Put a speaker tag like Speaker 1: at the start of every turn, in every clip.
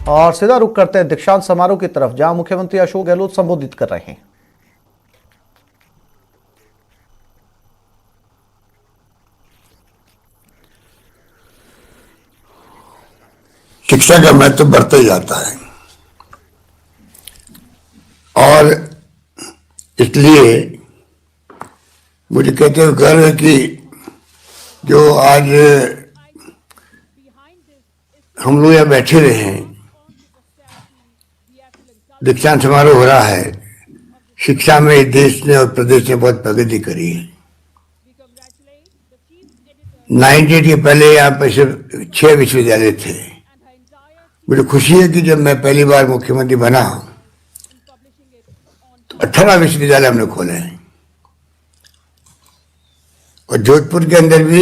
Speaker 1: और सीधा रुख करते हैं दीक्षांत समारोह की तरफ, जहां मुख्यमंत्री अशोक गहलोत संबोधित कर रहे हैं।
Speaker 2: शिक्षा का महत्व बढ़ता ही जाता है और इसलिए मुझे कहते हुए गर्व है कि जो आज हम लोग यहाँ बैठे रहे हैं, दीक्षांत समारोह हो रहा है। शिक्षा में देश ने और प्रदेश ने बहुत प्रगति करी है। 98 के पहले यहाँ पर सिर्फ 6 विश्वविद्यालय थे। मुझे खुशी है कि जब मैं पहली बार मुख्यमंत्री बना तो 18 विश्वविद्यालय हमने खोले हैं और जोधपुर के अंदर भी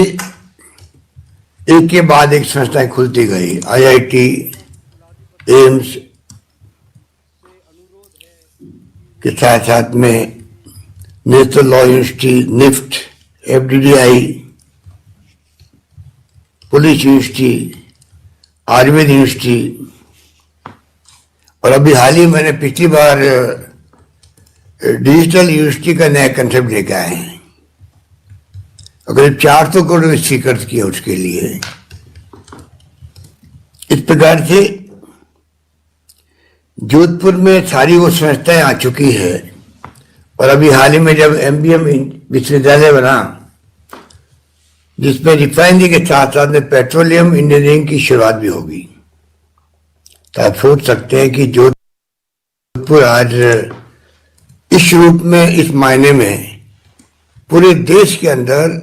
Speaker 2: एक के बाद एक संस्थाएं खुलती गई। IIT, एम्स के साथ साथ में national law university, NIFT, FDDI, police university, Ayurveda university, और अभी हाल ही मैंने पिछली बार डिजिटल यूनिवर्सिटी का नया कंसेप्ट लेके आए हैं। अगर 400 करोड़ स्वीकृत किया उसके लिए। इस प्रकार से जोधपुर में सारी वो संस्थाएं आ चुकी है और अभी हाल ही में जब MBM विश्वविद्यालय बना, जिसमें रिफाइनरी के साथ साथ में पेट्रोलियम इंजीनियरिंग की शुरुआत भी होगी। तो आप सोच सकते हैं कि जोधपुर आज इस रूप में, इस मायने में पूरे देश के अंदर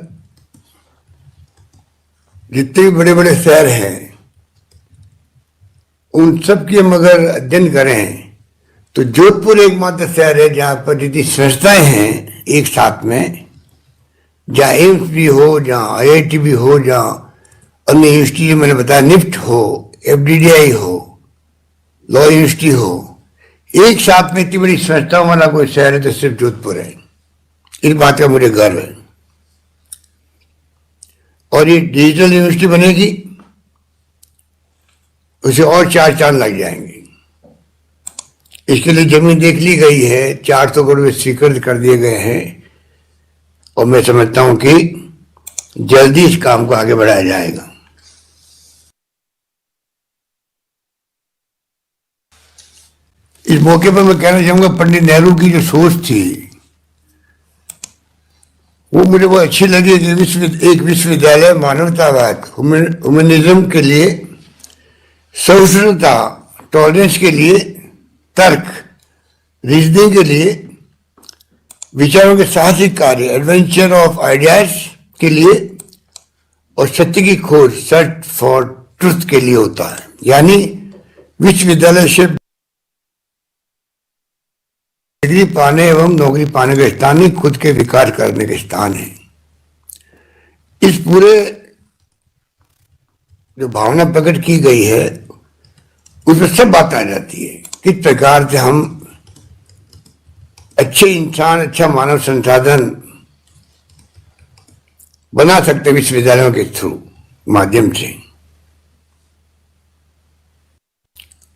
Speaker 2: जितने भी बड़े बड़े शहर हैं उन सब की हम अगर अध्ययन करें तो जोधपुर एकमात्र शहर है जहां पर जितनी संस्थाएं हैं एक साथ में, जहाँ एम्स भी हो, जहाँ IIT भी हो, जहाँ अन्य यूनिवर्सिटी मैंने बताया, निफ्ट हो, FDDI हो, लॉ यूनिवर्सिटी हो, एक साथ में इतनी बड़ी संस्थाओं वाला कोई शहर है तो सिर्फ जोधपुर है। इस बात का मुझे गर्व है। और ये डिजिटल यूनिवर्सिटी बनेगी, उसे और 4 चांद लग जाएंगे। इसके लिए जमीन देख ली गई है, 400 करोड़ स्वीकृत कर दिए गए हैं और मैं समझता हूं कि जल्दी इस काम को आगे बढ़ाया जाएगा। इस मौके पर मैं कहना चाहूंगा, पंडित नेहरू की जो सोच थी वो मुझे बहुत अच्छी लगी कि एक विश्वविद्यालय मानवतावाद, ह्यूमनिज्म के लिए, सहिष्णुता, टॉलरेंस के लिए, तर्क, रीजनिंग के लिए, विचारों के साहसिक कार्य, एडवेंचर ऑफ आइडियाज के लिए, और सत्य की खोज, सर्च फॉर ट्रुथ के लिए होता है। यानी विश्वविद्यालय सिर्फ डिग्री पाने एवं नौकरी पाने का स्थान ही, खुद के विकास करने का स्थान है। इस पूरे जो भावना प्रकट की गई है उसमें सब बात आ जाती है, किस प्रकार से हम अच्छे इंसान, अच्छा मानव संसाधन बना सकते विश्वविद्यालयों के थ्रू माध्यम से।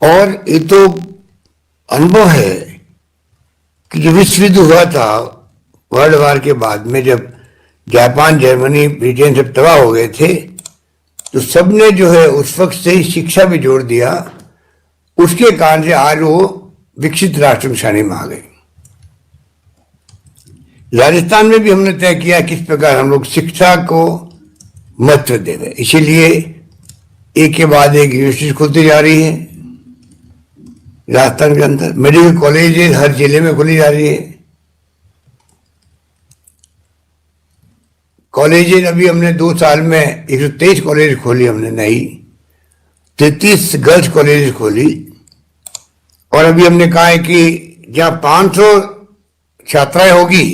Speaker 2: और ये तो अनुभव है कि जो विश्व युद्ध हुआ था वर्ल्ड वार के बाद में, जब जापान, जर्मनी, ब्रिटेन सब तबाह हो गए थे, तो सबने जो है उस वक्त से ही शिक्षा भी जोड़ दिया। उसके कारण से आज वो विकसित राष्ट्र की श्रेणी में आ गए। राजस्थान में भी हमने तय किया किस प्रकार हम लोग शिक्षा को महत्व देंगे। इसीलिए एक के बाद एक यूनिवर्सिटी खुलती जा रही है राजस्थान के अंदर। मेडिकल कॉलेज हर जिले में खुली जा रही है। कॉलेज अभी हमने 2 साल में 123 कॉलेज खोली हमने, नहीं 33 गर्ल्स कॉलेज खोली। और अभी हमने कहा है कि जहां 500 छात्राएं होगी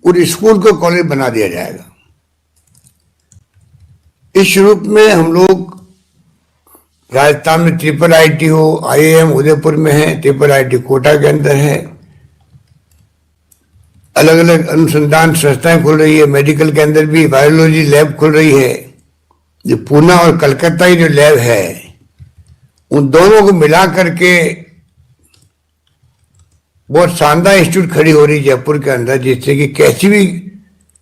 Speaker 2: उस स्कूल को कॉलेज बना दिया जाएगा। इस रूप में हम लोग राजस्थान में IIT हो, IIM उदयपुर में है, IIT कोटा के अंदर है, अलग अलग अनुसंधान संस्थाएं खुल रही है। मेडिकल के अंदर भी बायोलॉजी लैब खुल रही है। जो पूना और कलकत्ता की जो लैब है उन दोनों को मिला करके बहुत शानदार इंस्टीट्यूट खड़ी हो रही जयपुर के अंदर, जिससे कि कैसी भी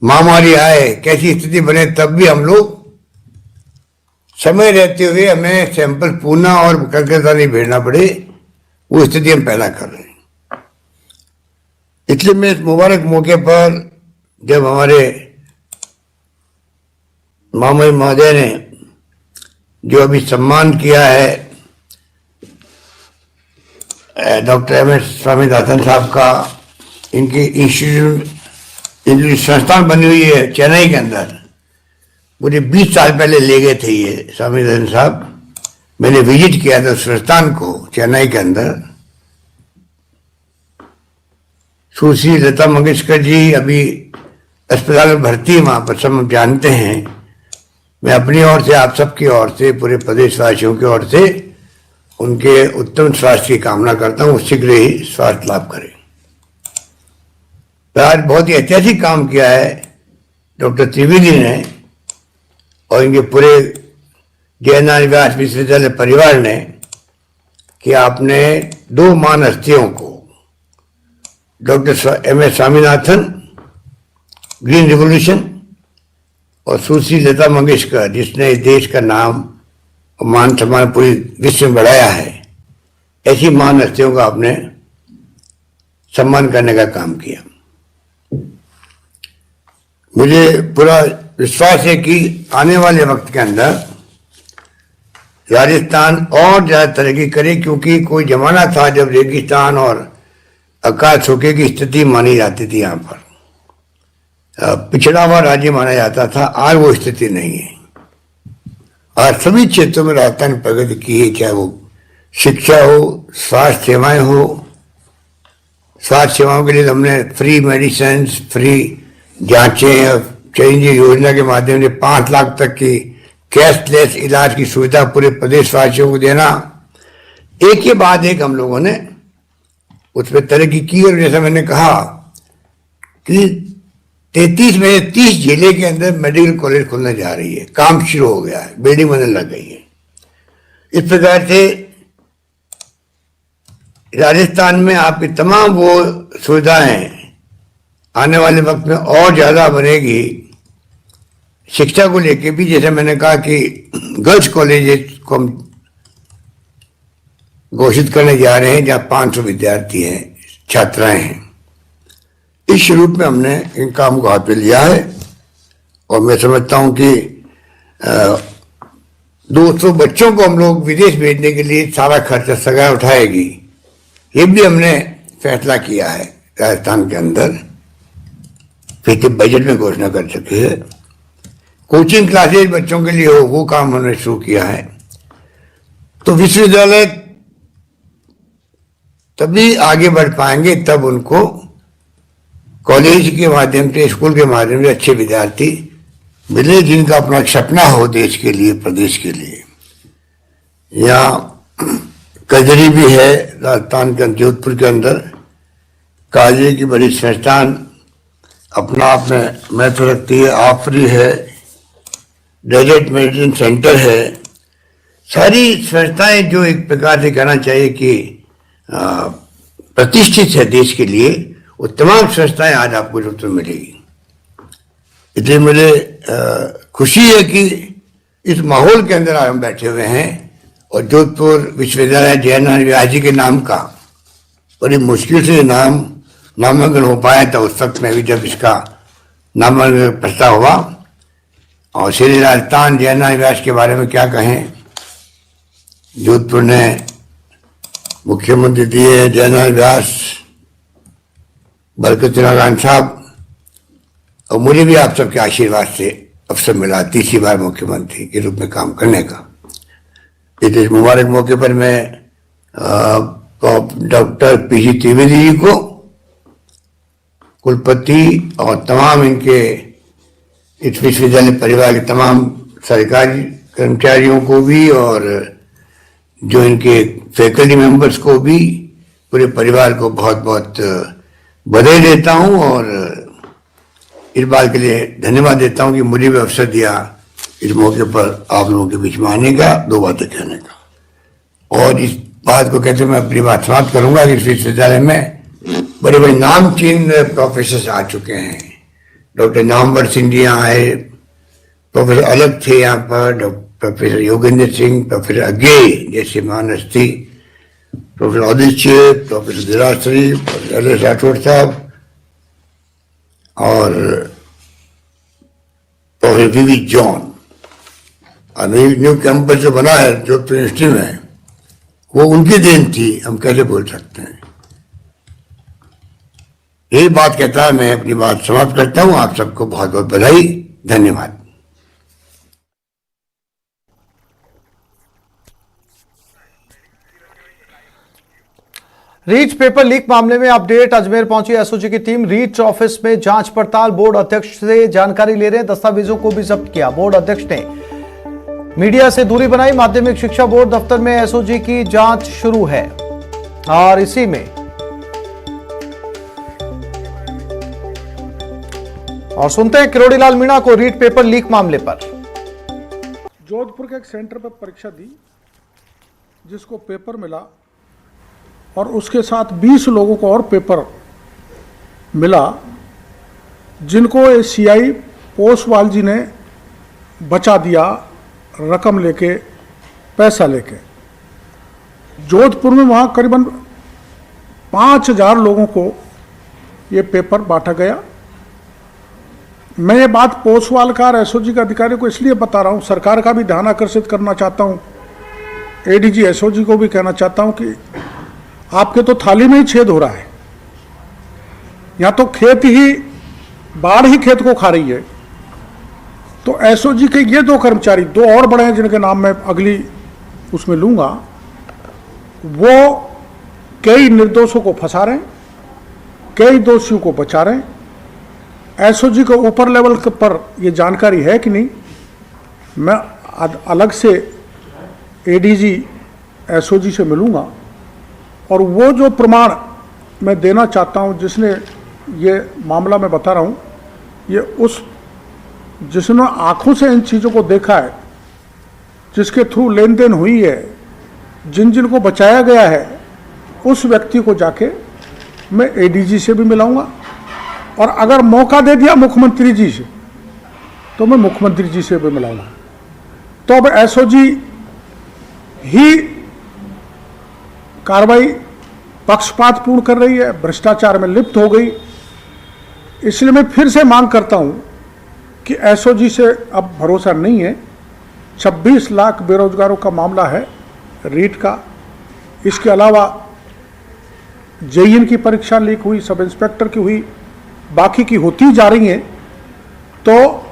Speaker 2: महामारी आए, कैसी स्थिति बने, तब भी हम लोग समय रहते हुए हमें सैंपल पूना और कलकत्ता नहीं भेजना पड़े, वो स्थिति हम पैदा कर रहे हैं। इसलिए मैं इस मुबारक मौके पर जब हमारे मामूली महोदय ने जो अभी सम्मान किया है डॉक्टर एम एस स्वामीनाथन साहब का, इनकी इंस्टीट्यूट इनकी संस्थान बनी हुई है चेन्नई के अंदर, मुझे 20 साल पहले ले गए थे ये स्वामीनाथन साहब। मैंने विजिट किया था संस्थान को चेन्नई के अंदर। सुश्री लता मंगेशकर जी अभी अस्पताल में भर्ती है, वहां पर सब हम जानते हैं। मैं अपनी ओर से, आप सबकी ओर से, पूरे प्रदेशवासियों की ओर से उनके उत्तम स्वास्थ्य की कामना करता हूँ, शीघ्र ही स्वास्थ्य लाभ करें। तो आज बहुत ही ऐतिहासिक काम किया है डॉक्टर त्रिवेदी ने और इनके पूरे जयनारायण व्यास विश्वविद्यालय परिवार ने कि आपने 2 महान हस्तियों को, doctor M S Swaminathan green revolution और सुश्री लता मंगेशकर जिसने देश का नाम और मान सम्मान पूरी विश्व में बढ़ाया है, ऐसी महान हस्तियों का आपने सम्मान करने का काम किया। मुझे पूरा विश्वास है कि आने वाले वक्त के अंदर राजस्थान और ज्यादा तरक्की करे, क्योंकि कोई जमाना था जब रेगिस्तान और अकाल सूखे की स्थिति मानी जाती थी, यहाँ पर पिछड़ा हुआ राज्य माना जाता था। आज वो स्थिति नहीं है। आज सभी क्षेत्रों में राजस्थान ने प्रगति की है, चाहे वो शिक्षा हो, स्वास्थ्य सेवाएं हो। स्वास्थ्य सेवाओं के लिए हमने फ्री मेडिसिन, फ्री जांचें, चिरंजीवी योजना के माध्यम से 5 लाख तक की कैशलेस इलाज की सुविधा पूरे प्रदेशवासियों को देना, एक के बाद एक हम लोगों ने उसमें तरक्की की। और जैसा मैंने कहा कि 33 में 30 जिले के अंदर मेडिकल कॉलेज खुलने जा रही है, काम शुरू हो गया है, बिल्डिंग बनने लग गई है। इस प्रकार से राजस्थान में आपकी तमाम वो सुविधाएं आने वाले वक्त में और ज्यादा बनेगी। शिक्षा को लेके भी जैसे मैंने कहा कि गर्ल्स कॉलेज को हम घोषित करने जा रहे हैं, जहाँ 500 विद्यार्थी हैं, छात्राएं हैं। इस रूप में हमने इन काम को हाथ में लिया है और मैं समझता हूं कि 200 बच्चों को हम लोग विदेश भेजने के लिए सारा खर्चा सरकार उठाएगी, ये भी हमने फैसला किया है राजस्थान के अंदर। फिर बजट में घोषणा कर चुके हैं। कोचिंग क्लासेज बच्चों के लिए हो, वो काम हमने शुरू किया है। तो विश्वविद्यालय तभी आगे बढ़ पाएंगे तब उनको कॉलेज के माध्यम से, स्कूल के माध्यम से अच्छे विद्यार्थी मिले जिनका अपना सपना हो देश के लिए, प्रदेश के लिए। यहाँ कजरी भी है राजस्थान के जोधपुर के अंदर, काजे की बड़ी संस्थान अपना आप में महत्व रखती है। आफरी है, डेजर्ट मेडिसिन सेंटर है, सारी संस्थाएं जो एक प्रकार से कहना चाहिए कि प्रतिष्ठित है देश के लिए, वो तमाम संस्थाएं आज आपको जरूरत में मिलेगी। इसलिए मुझे खुशी है कि इस माहौल के अंदर हम बैठे हुए हैं और जोधपुर विश्वविद्यालय जयनारायण व्यास जी के नाम का बड़ी मुश्किल से नामांकन हो पाया था उस वक्त में भी, जब इसका नामांकन प्रस्ताव हुआ। और श्री राजस्थान जयनारायण व्यास के बारे में क्या कहें, जोधपुर ने मुख्यमंत्री दिए जयनारायण व्यास, बरकत खान साहब, और मुझे भी आप सबके आशीर्वाद से अवसर मिला 3री बार मुख्यमंत्री के रूप में काम करने का। इस मुबारक मौके पर मैं डॉक्टर पीजी त्रिवेदी जी को, कुलपति और तमाम इनके इस विश्वविद्यालय परिवार के तमाम सरकारी कर्मचारियों को भी और जो इनके फैकल्टी मेंबर्स को भी, पूरे परिवार को बहुत बहुत बधाई देता हूं और इस बात के लिए धन्यवाद देता हूं कि मुझे भी अवसर दिया इस मौके पर आप लोगों के बीच में आने का, 2 बातें कहने का। और इस बात को कहते मैं अपनी बात समाप्त करूंगा कि इस विश्वविद्यालय में बड़े बड़े नामचीन प्रोफेसर आ चुके हैं। डॉक्टर नामवर सिंह जी यहाँ आए, प्रोफेसर अलग थे यहाँ पर, प्रोफेसर योगेंद्र सिंह, प्रोफेसर अज्ञे जैसे महान हस्ती, professor Aditya, professor Dirashri, professor L Rathore sahab और प्रोफेसर वी जॉन। अभी न्यू कैंपस जो बना है जोधपुर यूनिवर्सिटी में, वो उनकी देन थी, हम कैसे बोल सकते हैं। यही बात कहता है, मैं अपनी बात समाप्त करता हूं। आप सबको बहुत बहुत बधाई, धन्यवाद।
Speaker 1: रीच पेपर लीक मामले में अपडेट, अजमेर पहुंची एसओजी की टीम। रीच ऑफिस में जांच पड़ताल, बोर्ड अध्यक्ष से जानकारी ले रहे हैं, दस्तावेजों को भी जब्त किया। बोर्ड अध्यक्ष ने मीडिया से दूरी बनाई। माध्यमिक शिक्षा बोर्ड दफ्तर में एसओजी की जांच शुरू है और इसी में और सुनते हैं किरोड़ीलाल मीणा को रीट पेपर लीक मामले पर।
Speaker 3: जोधपुर के एक सेंटर पर परीक्षा दी जिसको पेपर मिला और उसके साथ 20 लोगों को और पेपर मिला जिनको सीआई पोसवाल जी ने बचा दिया रकम लेके, पैसा लेके। जोधपुर में वहाँ करीबन 5000 लोगों को ये पेपर बांटा गया। मैं ये बात पोसवाल का और एसओजी के अधिकारी को इसलिए बता रहा हूँ, सरकार का भी ध्यान आकर्षित करना चाहता हूँ, एडीजी एसओजी को भी कहना चाहता हूँ कि आपके तो थाली में ही छेद हो रहा है। या तो खेत ही, बाढ़ ही खेत को खा रही है। तो एसओजी के ये 2 कर्मचारी, 2 और बड़े हैं जिनके नाम मैं अगली उसमें लूंगा, वो कई निर्दोषों को फंसा रहे हैं, कई दोषियों को बचा रहे हैं। एसओजी के ऊपर लेवल पर ये जानकारी है कि नहीं, मैं अलग से एडीजी एसओजी से मिलूंगा और वो जो प्रमाण मैं देना चाहता हूं, जिसने ये मामला मैं बता रहा हूं, ये उस जिसने आंखों से इन चीज़ों को देखा है, जिसके थ्रू लेन देन हुई है, जिन जिन को बचाया गया है, उस व्यक्ति को जाके मैं एडीजी से भी मिलाऊंगा और अगर मौका दे दिया मुख्यमंत्री जी से तो मैं मुख्यमंत्री जी से भी मिलाऊंगा। तो अब एसओजी ही कार्रवाई पक्षपातपूर्ण कर रही है, भ्रष्टाचार में लिप्त हो गई। इसलिए मैं फिर से मांग करता हूं कि एसओजी से अब भरोसा नहीं है। 26 लाख बेरोजगारों का मामला है रीट का। इसके अलावा जेईएन की परीक्षा लीक हुई, सब इंस्पेक्टर की हुई, बाकी की होती जा रही हैं। तो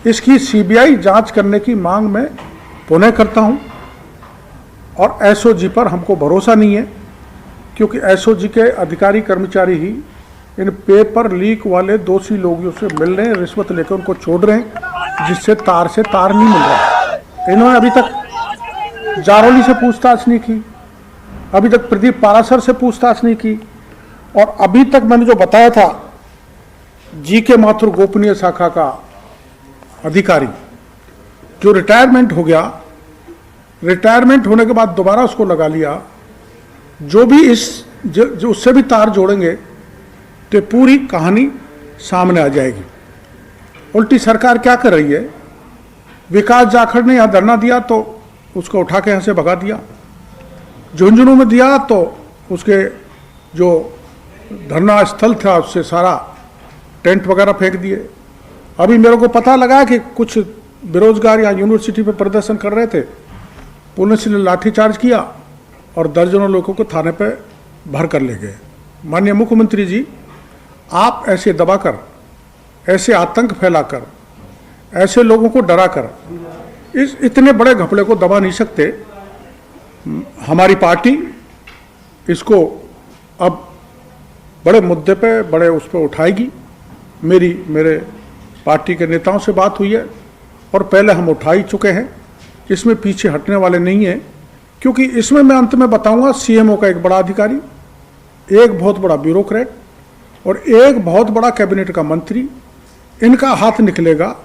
Speaker 3: इसकी सीबीआई जांच करने की मांग मैं पुनः करता हूं और एसओजी पर हमको भरोसा नहीं है, क्योंकि एसओजी के अधिकारी कर्मचारी ही इन पेपर लीक वाले दोषी लोगों से मिल रहे हैं, रिश्वत लेकर उनको छोड़ रहे हैं, जिससे तार से तार नहीं मिल रहा। इन्होंने अभी तक जारौली से पूछताछ नहीं की, अभी तक प्रदीप पारासर से पूछताछ नहीं की, और अभी तक मैंने जो बताया था जीके माथुर गोपनीय शाखा का अधिकारी जो रिटायरमेंट हो गया, रिटायरमेंट होने के बाद दोबारा उसको लगा लिया, जो भी जो उससे भी तार जोड़ेंगे तो पूरी कहानी सामने आ जाएगी। उल्टी सरकार क्या कर रही है, विकास जाखड़ ने यहाँ धरना दिया तो उसको उठा के यहाँ से भगा दिया, झुंझुनू में दिया तो उसके जो धरना स्थल था उससे सारा टेंट वगैरह फेंक दिए। अभी मेरे को पता लगा कि कुछ बेरोजगार यहाँ यूनिवर्सिटी पे प्रदर्शन कर रहे थे, पुलिस ने लाठीचार्ज किया और दर्जनों लोगों को थाने पे भर कर ले गए। माननीय मुख्यमंत्री जी, आप ऐसे दबाकर, ऐसे आतंक फैलाकर, ऐसे लोगों को डराकर इस इतने बड़े घपले को दबा नहीं सकते। हमारी पार्टी इसको अब बड़े मुद्दे पे, बड़े उस पर उठाएगी। मेरे पार्टी के नेताओं से बात हुई है और पहले हम उठा ही चुके हैं, इसमें पीछे हटने वाले नहीं हैं, क्योंकि इसमें मैं अंत में बताऊंगा सीएमओ का एक बड़ा अधिकारी, एक बहुत बड़ा ब्यूरोक्रेट और एक बहुत बड़ा कैबिनेट का मंत्री, इनका हाथ निकलेगा,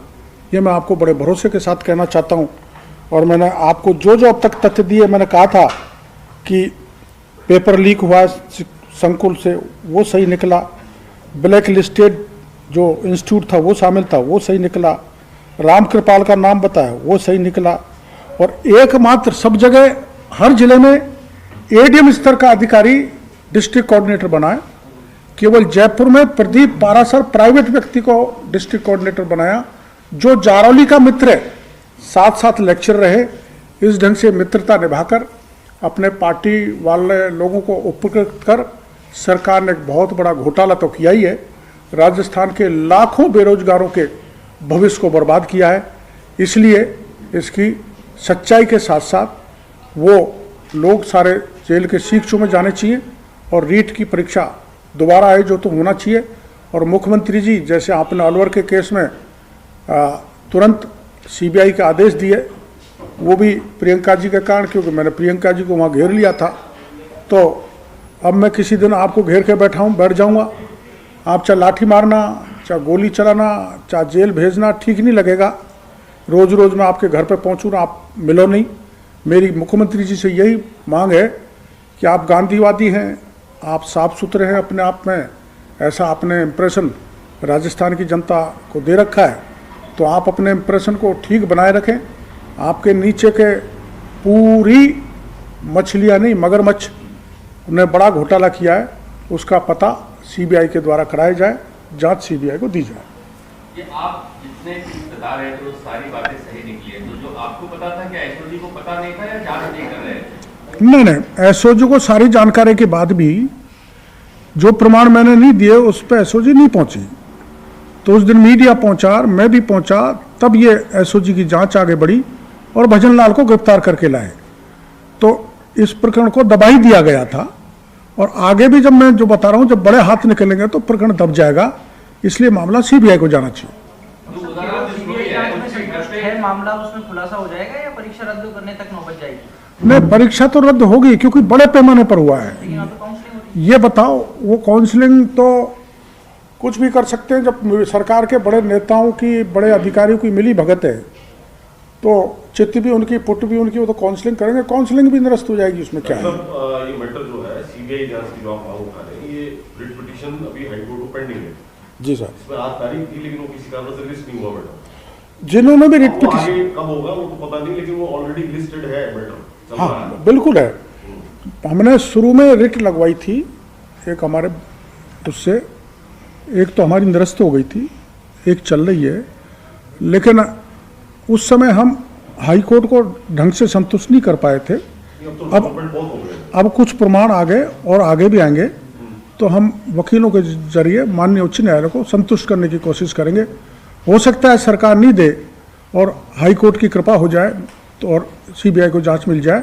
Speaker 3: ये मैं आपको बड़े भरोसे के साथ कहना चाहता हूं। और मैंने आपको जो जो अब तक तथ्य दिए, मैंने कहा था कि पेपर लीक हुआ संकुल से वो सही निकला, ब्लैक लिस्टेड जो इंस्टीट्यूट था वो शामिल था वो सही निकला, राम कृपाल का नाम बताया वो सही निकला, और एकमात्र सब जगह हर जिले में एडीएम स्तर का अधिकारी डिस्ट्रिक्ट कोऑर्डिनेटर बनाया। केवल जयपुर में प्रदीप पारासर प्राइवेट व्यक्ति को डिस्ट्रिक्ट कोऑर्डिनेटर बनाया, जो जारौली का मित्र है, साथ साथ लेक्चर रहे। इस ढंग से मित्रता निभाकर अपने पार्टी वाले लोगों को उपकृत कर सरकार ने एक बहुत बड़ा घोटाला तो किया ही है, राजस्थान के लाखों बेरोजगारों के भविष्य को बर्बाद किया है। इसलिए इसकी सच्चाई के साथ साथ वो लोग सारे जेल के सीखों में जाने चाहिए और रीट की परीक्षा दोबारा आयोजित तो होना चाहिए। और मुख्यमंत्री जी जैसे आपने अलवर के केस में तुरंत सीबीआई के आदेश दिए, वो भी प्रियंका जी के कारण, क्योंकि मैंने प्रियंका जी को वहाँ घेर लिया था। तो अब मैं किसी दिन आपको घेर के बैठ जाऊँगा, आप चाहे लाठी मारना, चाहे गोली चलाना, चाहे जेल भेजना, ठीक नहीं लगेगा। रोज़ रोज़ मैं आपके घर पे पहुँचूँ ना, आप मिलो नहीं। मेरी मुख्यमंत्री जी से यही मांग है कि आप गांधीवादी हैं, आप साफ सुथरे हैं अपने आप में, ऐसा आपने इम्प्रेशन राजस्थान की जनता को दे रखा है, तो आप अपने इम्प्रेशन को ठीक बनाए रखें। आपके नीचे के पूरी मछलियाँ नहीं, मगरमच्छ ने बड़ा घोटाला किया है, उसका पता सीबीआई के द्वारा कराया जाए, जांच सीबीआई को दी जाए।
Speaker 4: ये आप जितने बता रहे थे वो सारी बातें सही निकली है, तो जो आपको पता था क्या एसओजी को पता नहीं था या जांच नहीं कर रहे थे?
Speaker 3: नहीं, एसओजी को सारी जानकारी के बाद भी जो प्रमाण मैंने नहीं दिए उस पर एसओजी नहीं पहुंची। तो उस दिन मीडिया पहुंचा, मैं भी पहुंचा, तब ये एसओजी की जांच आगे बढ़ी और भजन लाल को गिरफ्तार करके लाए। तो इस प्रकरण को दबा ही दिया गया था, और आगे भी जब मैं जो बता रहा हूं, जब बड़े हाथ निकलेंगे तो प्रकरण दब जाएगा, इसलिए मामला सीबीआई को जाना चाहिए।
Speaker 5: मामला उसमें खुलासा हो जाएगा या परीक्षा रद्द करने तक नौबत जाएगी?
Speaker 3: नहीं, परीक्षा तो रद्द होगी क्योंकि बड़े पैमाने पर हुआ है।
Speaker 5: लेकिन वहाँ पे काउंसलिंग होती है।
Speaker 3: ये बताओ, वो काउंसलिंग तो कुछ भी कर सकते हैं। जब सरकार के बड़े नेताओं की, बड़े अधिकारियों की मिली भगत है, तो चित्त भी उनकी, पुट भी उनकी, वो तो काउंसलिंग करेंगे, काउंसलिंग भी निरस्त हो जाएगी। उसमें क्या है?
Speaker 6: ये मैटर जो है सीबीआई जांच की जो आप मांग उठा रहे हैं, ये रिट पिटीशन अभी हाईकोर्ट में पेंडिंग है।
Speaker 3: जी सर।
Speaker 6: इसमें आज तारीख थी लेकिन वो किसी कारण से लिस्ट नहीं हुआ मैटर।
Speaker 3: जिन्होंने भी रिट
Speaker 6: वो
Speaker 3: पिटीशन,
Speaker 6: आगे कब होगा वो तो पता नहीं, लेकिन वो ऑलरेडी लिस्टेड है मैटर।
Speaker 3: हाँ बिल्कुल है। हमने शुरू में रिट लगवाई थी, एक हमारे उससे, एक तो हमारी निरस्त हो गई थी, एक चल रही है, लेकिन उस समय हम हाई कोर्ट को ढंग से संतुष्ट नहीं कर पाए थे। अब कुछ प्रमाण आ गए और आगे भी आएंगे, तो हम वकीलों के जरिए माननीय उच्च न्यायालय को संतुष्ट करने की कोशिश करेंगे। हो सकता है सरकार नहीं दे और हाई कोर्ट की कृपा हो जाए तो, और सीबीआई को जांच मिल जाए,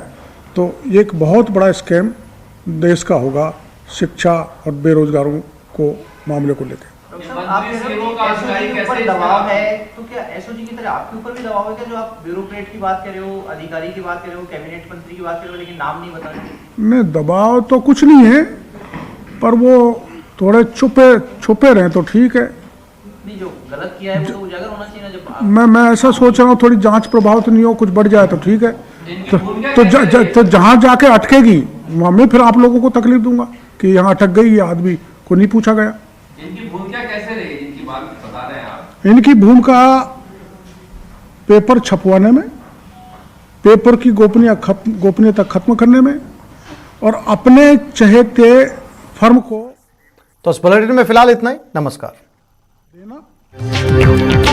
Speaker 3: तो ये एक बहुत बड़ा स्कैम देश का होगा शिक्षा और बेरोजगारों को मामले को लेकर।
Speaker 5: आप कह रहे हो कि एसओजी के ऊपर दबाव है, तो क्या एसओजी की तरह आपके ऊपर भी दबाव है क्या? जो आप ब्यूरोक्रेट की बात कर रहे हो, अधिकारी की बात कर रहे हो, कैबिनेट मंत्री की बात कर रहे हो, लेकिन नाम नहीं बता रहे।
Speaker 3: नहीं, दबाव तो कुछ नहीं है, पर वो थोड़े छुपे रहे तो ठीक है।
Speaker 5: नहीं, जो गलत किया है वो तो उजागर होना चाहिए ना। जब
Speaker 3: मैं ऐसा सोच रहा हूँ, थोड़ी जांच प्रभावित नहीं हो, कुछ बढ़ जाए तो ठीक है। तो जहाँ जाके अटकेगी वहाँ मैं फिर आप लोगों को तकलीफ दूंगा कि यहाँ अटक गई, ये आदमी को नहीं पूछा गया।
Speaker 4: इनकी भूमिका कैसे रही, जिनकी बात बता रहे हैं आप?
Speaker 3: इनकी भूमिका पेपर छपवाने में, पेपर की गोपनीयता खत्म करने में, और अपने चहेते फर्म को।
Speaker 1: तो इस बुलेटिन में फिलहाल इतना ही। नमस्कार।
Speaker 3: देना